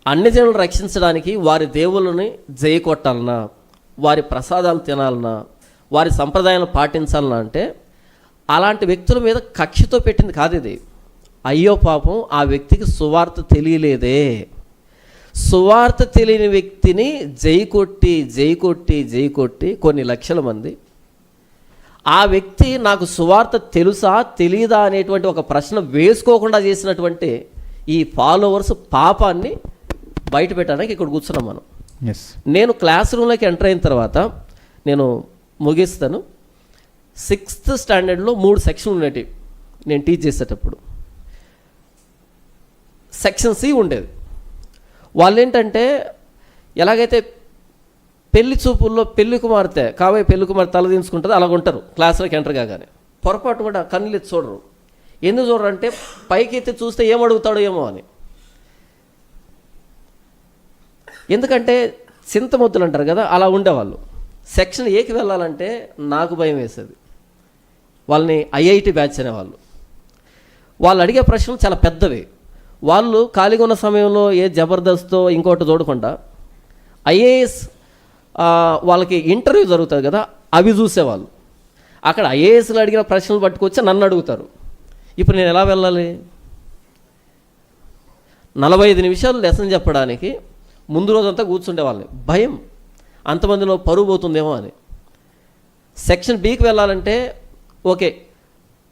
అన్ని జనులను రక్షించడానికి వారి దేవుళ్ళని జయకొట్టాలన్నా, వారి ప్రసాదాలు తినాలన్నా, వారి సంప్రదాయాలను పాటించాలన్నా అంటే అలాంటి వ్యక్తుల మీద కక్షతో పెట్టింది కాదు ఇది. అయ్యో పాపం ఆ వ్యక్తికి సువార్త తెలియలేదే. సువార్త తెలియని వ్యక్తిని జై కొట్టి కొన్ని లక్షల మంది ఆ వ్యక్తి నాకు సువార్త తెలుసా తెలియదా అనేటువంటి ఒక ప్రశ్న వేసుకోకుండా చేసినటువంటి ఈ ఫాలోవర్స్ పాపాన్ని బయట పెట్టడానికి ఇక్కడ కూర్చున్నాం మనం. నేను క్లాస్ రూమ్లోకి ఎంటర్ అయిన తర్వాత నేను ముగిస్తాను. 6th స్టాండర్డ్లో 3 సెక్షన్లు ఉండేవి నేను టీచ్ చేసేటప్పుడు. సెక్షన్ సి ఉండేది. వాళ్ళు ఏంటంటే ఎలాగైతే పెళ్లి చూపుల్లో కాబోయే పెళ్లి కుమార్తె తలదించుకుంటుంది అలాగ ఉంటారు. క్లాసులోకి ఎంటర్ కాగానే పొరపాటు కూడా కన్నులు ఎత్తి చూడరు. ఎందుకు చూడరు అంటే పైకి ఎత్తి చూస్తే ఏమడుగుతాడో ఏమో అని. ఎందుకంటే చింతమొద్దులు అంటారు కదా, అలా ఉండేవాళ్ళు. సెక్షన్ ఏకి వెళ్ళాలంటే నాకు భయం వేసేది. వాళ్ళని ఐఐటి బ్యాచ్ అనేవాళ్ళు. వాళ్ళు అడిగే ప్రశ్నలు చాలా పెద్దవి. వాళ్ళు ఖాళీగా ఉన్న సమయంలో ఏ జబర్దస్తో ఇంకోటి చూడకుండా ఐఏఎస్ వాళ్ళకి ఇంటర్వ్యూ జరుగుతుంది కదా, అవి చూసేవాళ్ళు. అక్కడ ఐఏఎస్లు అడిగిన ప్రశ్నలు పట్టుకొచ్చి నన్ను అడుగుతారు. ఇప్పుడు నేను ఎలా వెళ్ళాలి? 45 నిమిషాలు లెసన్ చెప్పడానికి ముందు రోజంతా కూర్చుండే వాళ్ళని. భయం, అంతమందిలో పరువు పోతుందేమో అని. సెక్షన్ బికి వెళ్ళాలంటే ఓకే,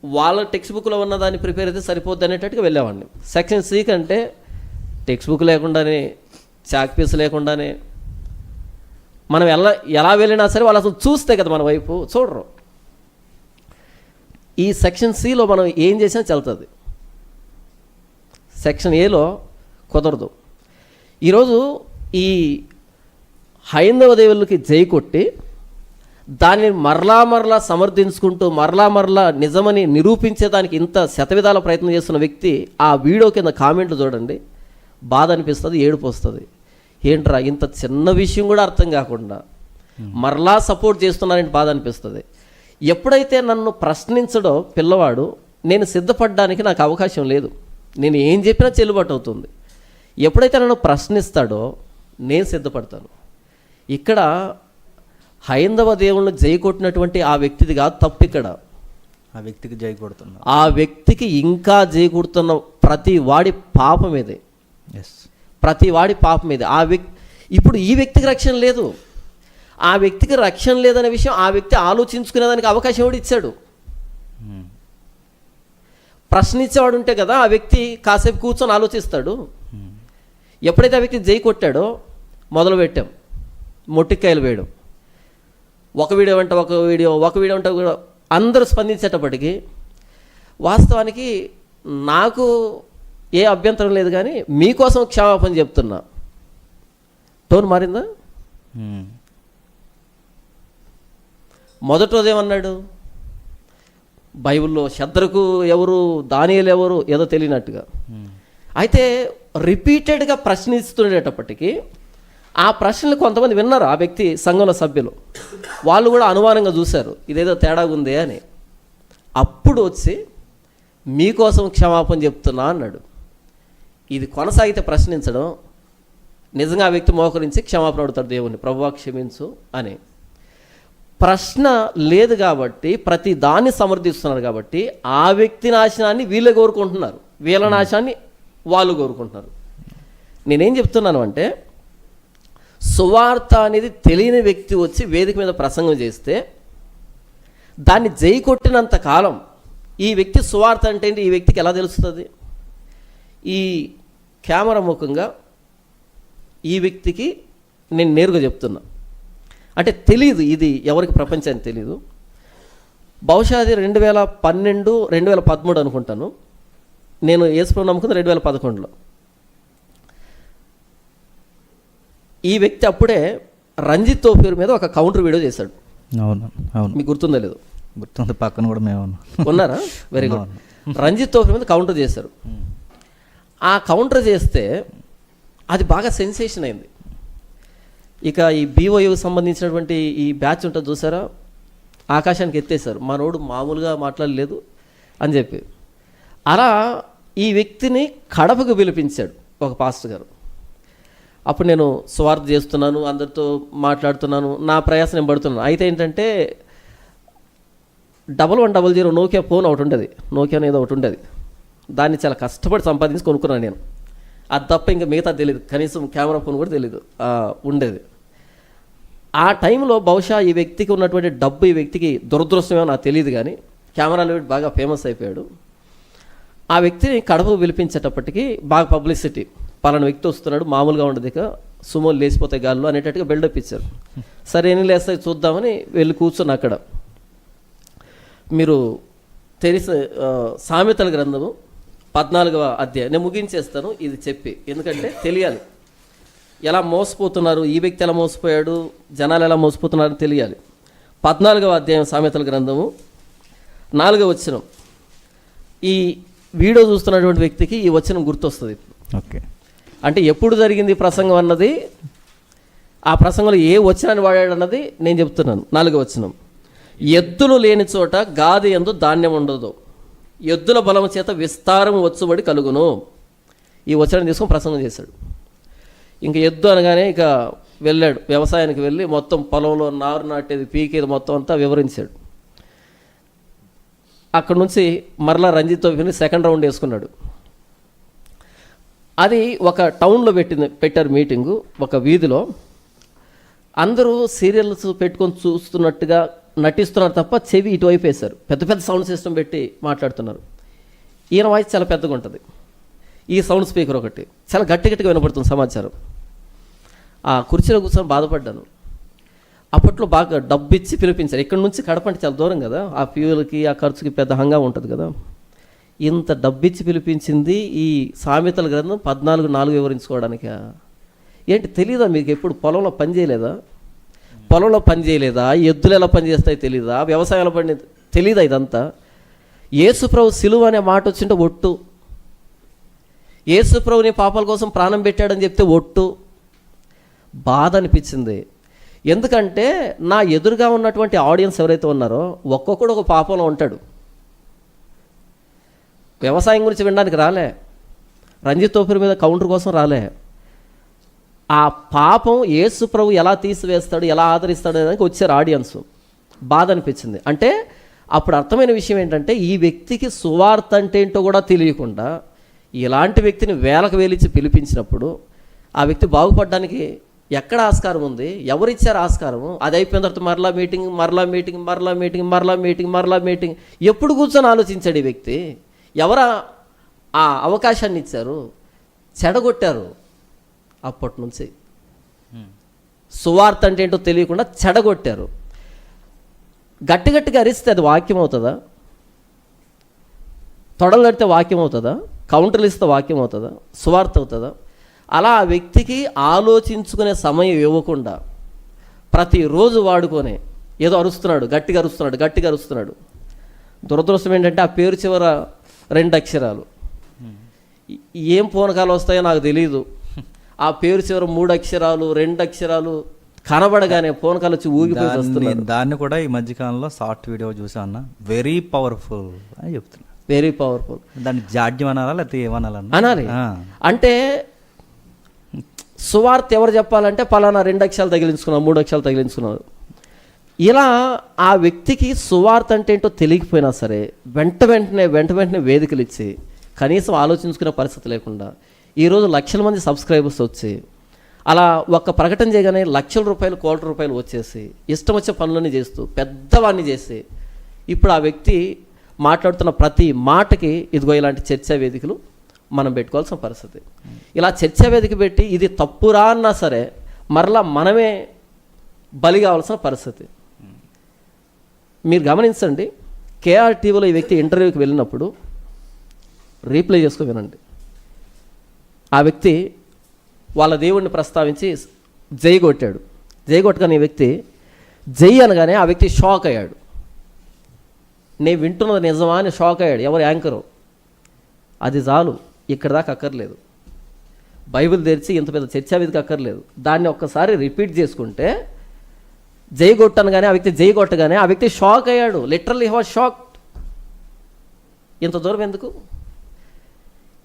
వాళ్ళ టెక్స్ట్ బుక్లో ఉన్న దాన్ని ప్రిపేర్ అయితే సరిపోద్ది అనేటట్టుగా వెళ్ళేవాడిని. సెక్షన్ సి కంటే టెక్స్ట్ బుక్ లేకుండానే, చాక్ పీస్ లేకుండానే మనం ఎలా వెళ్ళినా సరే వాళ్ళు అసలు చూస్తే కదా మన వైపు చూడరు. ఈ సెక్షన్ సిలో మనం ఏం చేసినా చెల్తుంది, సెక్షన్ ఏలో కుదరదు. ఈరోజు ఈ హైందవ దేవుళ్ళకి జై కొట్టి దాన్ని మరలా సమర్థించుకుంటూ మరలా నిజమని నిరూపించేదానికి ఇంత శతవిధాల ప్రయత్నం చేస్తున్న వ్యక్తి ఆ వీడియో కింద కామెంట్లు చూడండి, బాధ అనిపిస్తుంది, ఏడుపు వస్తుంది. ఏంట్రా ఇంత చిన్న విషయం కూడా అర్థం కాకుండా మరలా సపోర్ట్ చేస్తున్నారని బాధ అనిపిస్తుంది. ఎప్పుడైతే నన్ను ప్రశ్నించడో పిల్లవాడు, నేను సిద్ధపడడానికి నాకు అవకాశం లేదు. నేను ఏం చెప్పినా చెల్లుబాటు అవుతుంది. ఎప్పుడైతే నన్ను ప్రశ్నిస్తాడో నేను సిద్ధపడతాను. ఇక్కడ హైందవ దేవుళ్ళని జై కొట్టినటువంటి ఆ వ్యక్తిది కాదు తప్పు. ఇక్కడ ఆ వ్యక్తికి జై కొడుతున్నా, ఆ వ్యక్తికి ఇంకా జై కొడుతున్న ప్రతి వాడి పాపం ఇది. ప్రతి వాడి పాపం ఇది. ఇప్పుడు ఈ వ్యక్తికి రక్షణ లేదు. ఆ వ్యక్తికి రక్షణ లేదనే విషయం ఆ వ్యక్తి ఆలోచించుకునేదానికి అవకాశం కూడా ఇచ్చాడు. ప్రశ్నించేవాడు ఉంటే కదా ఆ వ్యక్తి కాసేపు కూర్చొని ఆలోచిస్తాడు. ఎప్పుడైతే ఆ వ్యక్తి జై కొట్టాడో మొదలు పెట్టాం మొట్టికాయలు వేయడం. ఒక వీడియో అంటే అందరూ స్పందించేటప్పటికి వాస్తవానికి నాకు ఏ అభ్యంతరం లేదు, కానీ మీకోసం క్షమాపణ చెప్తున్నా. టోన్ మారిందా? మొదటి రోజు ఏమన్నాడు? బైబిల్లో శద్రకు ఎవరు, దానియేలు ఎవరు ఏదో తెలియనట్టుగా. అయితే రిపీటెడ్గా ప్రశ్నిస్తుండేటప్పటికీ ఆ ప్రశ్నలు కొంతమంది విన్నారు. ఆ వ్యక్తి సంఘంలో సభ్యులు వాళ్ళు కూడా అనుమానంగా చూశారు, ఇదేదో తేడాగా ఉంది అని. అప్పుడు వచ్చి మీకోసం క్షమాపణ చెప్తున్నా అన్నాడు. ఇది కొనసాగితే ప్రశ్నించడం, నిజంగా ఆ వ్యక్తి మోకరించి క్షమాపణ అడుగుతాడు దేవుణ్ణి, ప్రభువా క్షమించు అని. ప్రశ్న లేదు కాబట్టి ప్రతి దాన్ని సమర్థిస్తున్నారు కాబట్టి ఆ వ్యక్తి నాశనాన్ని వీళ్ళే కోరుకుంటున్నారు, వీళ్ళ నాశనాన్ని వాళ్ళు కోరుకుంటున్నారు. నేనేం చెప్తున్నాను అంటే, సువార్త అనేది తెలియని వ్యక్తి వచ్చి వేదిక మీద ప్రసంగం చేస్తే దాన్ని జై కొట్టినంత కాలం ఈ వ్యక్తి సువార్త అంటే ఏంటి ఈ వ్యక్తికి ఎలా తెలుస్తుంది? ఈ కెమెరా ముఖంగా ఈ వ్యక్తికి నేను నేరుగా చెప్తున్నా, అంటే తెలీదు, ఇది ఎవరికి ప్రపంచానికి తెలీదు. బహుశా అది 2012, 2013 అనుకుంటాను. నేను యేసుప్రభువుని నమ్ముకుంది 2011లో. ఈ వ్యక్తి అప్పుడే రంజిత్ తోఫీర్ మీద ఒక కౌంటర్ వీడియో చేశాడు. అవును, మీకు గుర్తుందో లేదు? గుర్తుంది, పక్కన కూడా మేము ఉన్నారా? Very good. రంజిత్ తోఫీర్ మీద కౌంటర్ చేశారు. ఆ కౌంటర్ చేస్తే అది బాగా సెన్సేషన్ అయింది. ఇక ఈ బీఓయూకి సంబంధించినటువంటి ఈ బ్యాచ్ ఉంటుంది చూసారా, ఆకాశానికి ఎత్తేసారు, మనోడు మామూలుగా మాట్లాడలేదు అని చెప్పి. అలా ఈ వ్యక్తిని కడపకు పిలిపించాడు ఒక పాస్టర్ గారు. అప్పుడు నేను స్వార్థ చేస్తున్నాను, అందరితో మాట్లాడుతున్నాను, నా ప్రయాసం నేను పడుతున్నాను. అయితే ఏంటంటే 1100 నోకియా ఫోన్ ఒకటి ఉండేది, నోకియా అనేది ఒకటి ఉండేది. దాన్ని చాలా కష్టపడి సంపాదించి కొనుక్కున్నాను నేను. అది తప్ప ఇంకా మిగతా తెలియదు, కనీసం కెమెరా ఫోన్ కూడా తెలీదు ఉండేది. ఆ టైంలో బహుశా ఈ వ్యక్తికి ఉన్నటువంటి డబ్బు ఈ వ్యక్తికి దురదృష్టమేమో నాకు తెలియదు, కానీ కెమెరాలో బాగా ఫేమస్ అయిపోయాడు. ఆ వ్యక్తిని కడపకు పిలిపించేటప్పటికి బాగా పబ్లిసిటీ, పలానా వ్యక్తి వస్తున్నాడు, మామూలుగా ఉండదు, ఇక సుమోలు లేచిపోతాయి గాల్లో అనేటట్టుగా బిల్డప్ ఇచ్చారు. సరే ఎన్ని లేస్తాయి చూద్దామని వెళ్ళి కూర్చొని అక్కడ మీరు తెలిసిన సామెతల గ్రంథము 14వ అధ్యాయం నేను ముగించేస్తాను ఇది చెప్పి, ఎందుకంటే తెలియాలి ఎలా మోసపోతున్నారు, ఈ వ్యక్తి ఎలా మోసపోయాడు, జనాలు ఎలా మోసపోతున్నారని తెలియాలి. 14వ అధ్యాయం సామెతల గ్రంథము 4వ వచనం. ఈ వీడియో చూస్తున్నటువంటి వ్యక్తికి ఈ వచనం గుర్తొస్తుంది. ఓకే, అంటే ఎప్పుడు జరిగింది ఈ ప్రసంగం అన్నది, ఆ ప్రసంగంలో ఏ వచనాన్ని వాడాడు అన్నది నేను చెప్తున్నాను. 4వ వచనం. ఎద్దులు లేని చోట గాది యందు ధాన్యం ఉండదు, ఎద్దుల బలము చేత విస్తారం వచ్చుబడి కలుగును. ఈ వచనం తీసుకొని ప్రసంగం చేశాడు. ఇంక ఎద్దు అనగానే ఇక వెళ్ళాడు, వ్యవసాయానికి వెళ్ళి మొత్తం పొలంలో నారు నాటేది, పీకేది మొత్తం అంతా వివరించాడు. అక్కడ నుంచి మరలా రంజిత్తో వెళ్ళి సెకండ్ రౌండ్ వేసుకున్నాడు. అది ఒక టౌన్లో పెట్టారు మీటింగు, ఒక వీధిలో. అందరూ సీరియల్స్ పెట్టుకొని చూస్తున్నట్టుగా నటిస్తున్నారు తప్ప చెవి ఇటువైపు వేశారు. పెద్ద పెద్ద సౌండ్ సిస్టమ్ పెట్టి మాట్లాడుతున్నారు. ఈయన వాయిస్ చాలా పెద్దగా ఉంటుంది, ఈ సౌండ్ స్పీకర్ ఒకటి చాలా గట్టిగా వినపడుతుంది సమాచారం. ఆ కుర్చీలో కూర్చొని బాధపడ్డాను. అప్పట్లో బాగా డబ్బు ఇచ్చి పిలిపించారు. ఇక్కడ నుంచి కడప అంటే చాలా దూరం కదా, ఆ ఫ్యూయల్కి ఆ ఖర్చుకి పెద్ద హంగా ఉంటుంది కదా. ఇంత డబ్బిచ్చి పిలిపించింది ఈ సామెతల గ్రంథం 14:4 వివరించుకోవడానికి. ఏంటి తెలీదా మీకు? ఎప్పుడు పొలంలో పని చేయలేదా? పొలంలో పని చేయలేదా? ఎద్దులు ఎలా పని చేస్తాయి తెలీదా? వ్యవసాయంలో పని తెలీదా? ఇదంతా యేసుప్రభు సిలువ అనే మాట వచ్చింటే ఒట్టు, యేసుప్రభు నీ పాపాల కోసం ప్రాణం పెట్టాడని చెప్తే ఒట్టు. బాధ అనిపించింది. ఎందుకంటే నా ఎదురుగా ఉన్నటువంటి ఆడియన్స్ ఎవరైతే ఉన్నారో ఒక్కొక్కడు ఒక పాపంలో ఉంటాడు. వ్యవసాయం గురించి వినడానికి రాలే, రంజిత్ తోపురి మీద కౌంటర్ కోసం రాలే. ఆ పాపం యేసు ప్రభు ఎలా తీసివేస్తాడు, ఎలా ఆదరిస్తాడు అనేది వచ్చారు ఆడియన్స్. బాధ అనిపించింది. అంటే అప్పుడు అర్థమైన విషయం ఏంటంటే ఈ వ్యక్తికి సువార్త అంటే ఏంటో కూడా తెలియకుండా ఇలాంటి వ్యక్తిని వేలకు వేలిచ్చి పిలిపించినప్పుడు ఆ వ్యక్తి బాగుపడడానికి ఎక్కడ ఆస్కారం ఉంది? ఎవరిచ్చారు ఆస్కారము? అది అయిపోయిన తర్వాత మరలా మీటింగ్, మరలా మీటింగ్, మరలా మీటింగ్, మరలా మీటింగ్, మరలా మీటింగ్. ఎప్పుడు కూర్చొని ఆలోచించాడు ఈ వ్యక్తి? ఎవరా ఆ అవకాశాన్ని ఇచ్చారు? చెడగొట్టారు. అప్పటి నుంచి సువార్త అంటే ఏంటో తెలియకుండా చెడగొట్టారు. గట్టిగా అరిస్తే అది వాక్యం అవుతుందా? తొడలు కడితే వాక్యం అవుతుందా? కౌంటర్లు ఇస్తే వాక్యం అవుతుందా? సువార్త అవుతుందా? అలా ఆ వ్యక్తికి ఆలోచించుకునే సమయం ఇవ్వకుండా ప్రతిరోజు వాడుకొని ఏదో అరుస్తున్నాడు, గట్టిగా అరుస్తున్నాడు. దురదృష్టం ఏంటంటే ఆ పేరు చివర 2 అక్షరాలు. ఏం పూనకాలు వస్తాయో నాకు తెలియదు. ఆ పేరు చివర 3 అక్షరాలు, 2 అక్షరాలు కనబడగానే పూనకాలు వచ్చి ఊగిపోయి వస్తున్నాడు. దాన్ని కూడా ఈ మధ్యకాలంలో షార్ట్ వీడియో చూసా అన్న, వెరీ పవర్ఫుల్ అని చెప్తున్నా. Very powerful. దాన్ని జాడ్యం అనాలా లేకపోతే ఏమనాలన్నా అనాలి. అంటే సువార్త ఎవరు చెప్పాలంటే పలానా 2 అక్షరాలు తగిలించుకున్నాం, 3 అక్షరాలు తగిలించుకున్నారు. ఇలా ఆ వ్యక్తికి సువార్త అంటే ఏంటో తెలియకపోయినా సరే వెంటనే వేదికలు ఇచ్చి కనీసం ఆలోచించుకునే పరిస్థితి లేకుండా ఈరోజు లక్షల మంది సబ్స్క్రైబర్స్ వచ్చి అలా ఒక్క ప్రకటన చేయగానే లక్షల రూపాయలు, కోట్ల రూపాయలు వచ్చేసి ఇష్టం వచ్చే పనులన్నీ చేస్తూ పెద్దవాడిని చేసి ఇప్పుడు ఆ వ్యక్తి మాట్లాడుతున్న ప్రతి మాటకి ఇదిగో ఇలాంటి చర్చా వేదికలు మనం పెట్టుకోవాల్సిన పరిస్థితి. ఇలా చర్చా వేదిక పెట్టి ఇది తప్పురా అన్నా సరే మరలా మనమే బలి కావాల్సిన పరిస్థితి. మీరు గమనించండి, కేఆర్టీవీలో ఈ వ్యక్తి ఇంటర్వ్యూకి వెళ్ళినప్పుడు రీప్లే చేసుకుని వినండి. ఆ వ్యక్తి వాళ్ళ దేవుడిని ప్రస్తావించి జై కొట్టాడు. జై కొట్టగానే ఈ వ్యక్తి జై అనగానే ఆ వ్యక్తి షాక్ అయ్యాడు. నేను వింటున్నది నిజమా అని షాక్ అయ్యాడు. ఎవరు? యాంకరు. అది చాలు, ఇక్కడ దాకా అక్కర్లేదు. బైబిల్ తెరిచి ఇంత పెద్ద చర్చా వేదిక అక్కర్లేదు. దాన్ని ఒక్కసారి రిపీట్ చేసుకుంటే జై కొట్టనగానే ఆ వ్యక్తి జై కొట్టగానే ఆ వ్యక్తి షాక్ అయ్యాడు. Literally he was shocked. ఇంత దూరం ఎందుకు?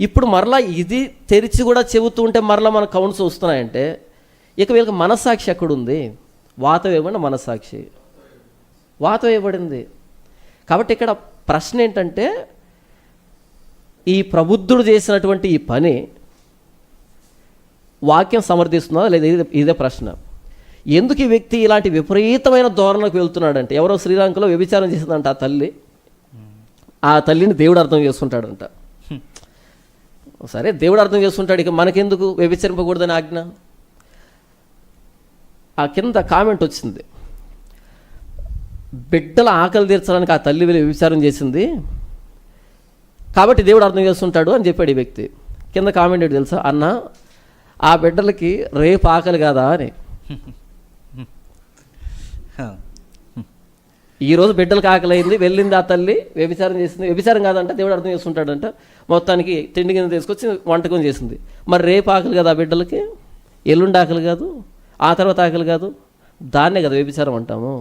ఇప్పుడు మరలా ఇది తెరిచి కూడా చెబుతూ ఉంటే మరలా మన కౌంట్స్ వస్తున్నాయంటే ఇక వీళ్ళకి మనస్సాక్షి ఎక్కడుంది? వాత వేయబడిన మనస్సాక్షి వాత వేయబడింది. కాబట్టి ఇక్కడ ప్రశ్న ఏంటంటే, ఈ ప్రబుద్ధుడు చేసినటువంటి ఈ పని వాక్యం సమర్థిస్తుందా లేదా? ఇదే ప్రశ్న. ఎందుకు ఈ వ్యక్తి ఇలాంటి విపరీతమైన ధోరణకు వెళ్తున్నాడంటే, ఎవరో శ్రీలంకలో వ్యభిచారం చేసిందంట ఆ తల్లిని దేవుడు అర్థం చేసుకుంటాడంట. సరే, దేవుడు అర్థం చేసుకుంటాడు, ఇక మనకెందుకు వ్యభిచరింపకూడదని ఆజ్ఞ? ఆ కింద కామెంట్ వచ్చింది, బిడ్డల ఆకలి తీర్చడానికి ఆ తల్లి వెళ్ళి వ్యభిచారం చేసింది కాబట్టి దేవుడు అర్థం చేసుకుంటాడు అని చెప్పాడు ఈ వ్యక్తి. కింద కామెంట్ ఏంటి తెలుసా? అన్న, ఆ బిడ్డలకి రేపు ఆకలి కాదా అని. ఈరోజు బిడ్డలకు ఆకలి అయింది, వెళ్ళింది ఆ తల్లి, వ్యభిచారం చేసింది. వ్యభిచారం కాదంట, దేవుడు అర్థం చేసుకుంటాడంట. మొత్తానికి తిండి కింద తీసుకొచ్చి వంటకం చేసింది. మరి రేపు ఆకలి కదా ఆ బిడ్డలకి? ఎల్లుండి ఆకలి కాదు, ఆ తర్వాత ఆకలి కాదు, దాన్నే కదా వ్యభిచారం అంటాము.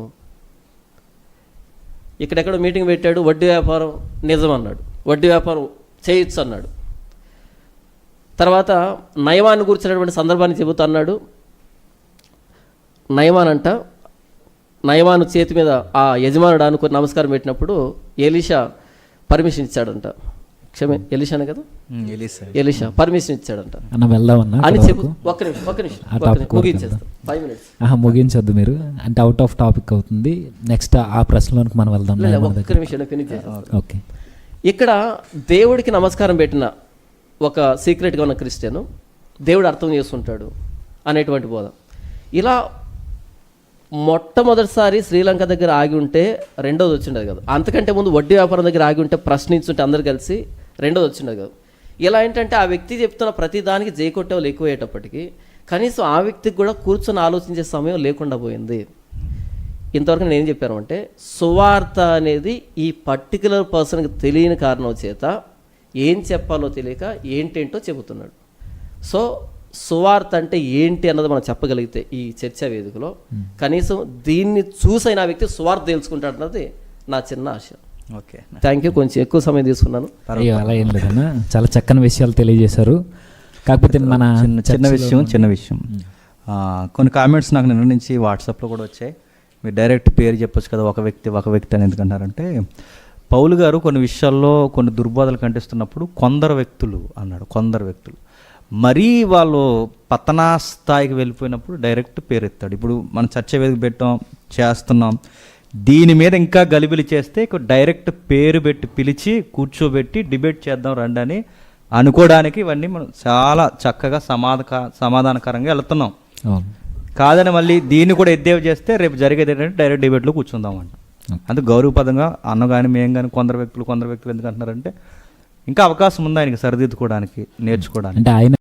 ఇక్కడెక్కడో మీటింగ్ పెట్టాడు, వడ్డీ వ్యాపారం నిజం అన్నాడు, వడ్డీ వ్యాపారం చేయొచ్చు అన్నాడు. తర్వాత నయమాన్ని కూర్చున్నటువంటి సందర్భాన్ని చెబుతా అన్నాడు. నయమాను చేతి మీద ఆ యజమానుడు అనుకుని నమస్కారం పెట్టినప్పుడు ఎలీషా పర్మిషన్ ఇచ్చాడంట. ఎలీషానే కదా, ఎలీషా పర్మిషన్ ఇచ్చాడంట అని చెప్పు. ఒక్క నిమిషం ముగించేస్తాం, 5 minutes. ముగించొద్దు మీరు, అంటే అవుట్ ఆఫ్ టాపిక్ అవుతుంది. నెక్స్ట్ ఆ ప్రశ్నలోనికి మనం వెళ్దాం. ఒక్క నిమిషం ఫినిష్ చేస్తాం. ఓకే. ఇక్కడ దేవుడికి నమస్కారం పెట్టిన ఒక సీక్రెట్గా ఉన్న క్రిస్టియను దేవుడు అర్థం చేసుకుంటాడు అనేటువంటి బోధ. ఇలా మొట్టమొదటిసారి శ్రీలంక దగ్గర ఆగి ఉంటే రెండోది వచ్చిండదు కదా. అంతకంటే ముందు వడ్డీ వ్యాపారం దగ్గర ఆగి ఉంటే ప్రశ్నించుంటే అందరు కలిసి రెండోది వచ్చిండదు కదా. ఇలా ఏంటంటే ఆ వ్యక్తి చెప్తున్న ప్రతి దానికి జైకొట్టేవాళ్ళు ఎక్కువయ్యేటప్పటికీ కనీసం ఆ వ్యక్తికి కూడా కూర్చొని ఆలోచించే సమయం లేకుండా పోయింది. ఇంతవరకు నేను ఏం చెప్పాను అంటే, సువార్త అనేది ఈ పర్టికులర్ పర్సన్కి తెలియని కారణం చేత ఏం చెప్పాలో తెలియక ఏంటేంటో చెబుతున్నాడు. సో సువార్త అంటే ఏంటి అన్నది మనం చెప్పగలిగితే ఈ చర్చా వేదికలో కనీసం దీన్ని చూసైన వ్యక్తి సువార్త తెలుసుకుంటాడు అన్నది నా చిన్న ఆశ. Okay, thank you. కొంచెం ఎక్కువ సమయం తీసుకున్నాను. అలా ఏం లేదన్నా, చాలా చక్కని విషయాలు తెలియజేశారు. కాకపోతే మన చిన్న విషయం కొన్ని కామెంట్స్ నాకు నిన్న నుంచి వాట్సాప్లో కూడా వచ్చాయి. మీరు డైరెక్ట్ పేరు చెప్పొచ్చు కదా, ఒక వ్యక్తి అని ఎందుకంటారంటే, పౌలు గారు కొన్ని విషయాల్లో కొన్ని దుర్బోధలు ఖండిస్తున్నప్పుడు కొందరు వ్యక్తులు మరీ వాళ్ళు పతనా స్థాయికి వెళ్ళిపోయినప్పుడు డైరెక్ట్ పేరు ఎత్తాడు. ఇప్పుడు మనం చర్చ వేదిక పెట్టాం, చేస్తున్నాం, దీని మీద ఇంకా గలిబిలి చేస్తే డైరెక్ట్ పేరు పెట్టి పిలిచి కూర్చోబెట్టి డిబేట్ చేద్దాం రండి అని అనుకోవడానికి ఇవన్నీ మనం చాలా చక్కగా సమాధానకరంగా వెళ్తున్నాం. కాదని మళ్ళీ దీన్ని కూడా ఎద్దేవి చేస్తే రేపు జరిగేది ఏంటంటే డైరెక్ట్ డిబేట్లో కూర్చుందామంట. అందుకు గౌరవపదంగా అన్న కానీ మేము కానీ కొందరు వ్యక్తులు ఎందుకు అంటున్నారంటే ఇంకా అవకాశం ఉంది ఆయనకి సరిదిద్దుకోవడానికి, నేర్చుకోవడానికి. అంటే ఆయన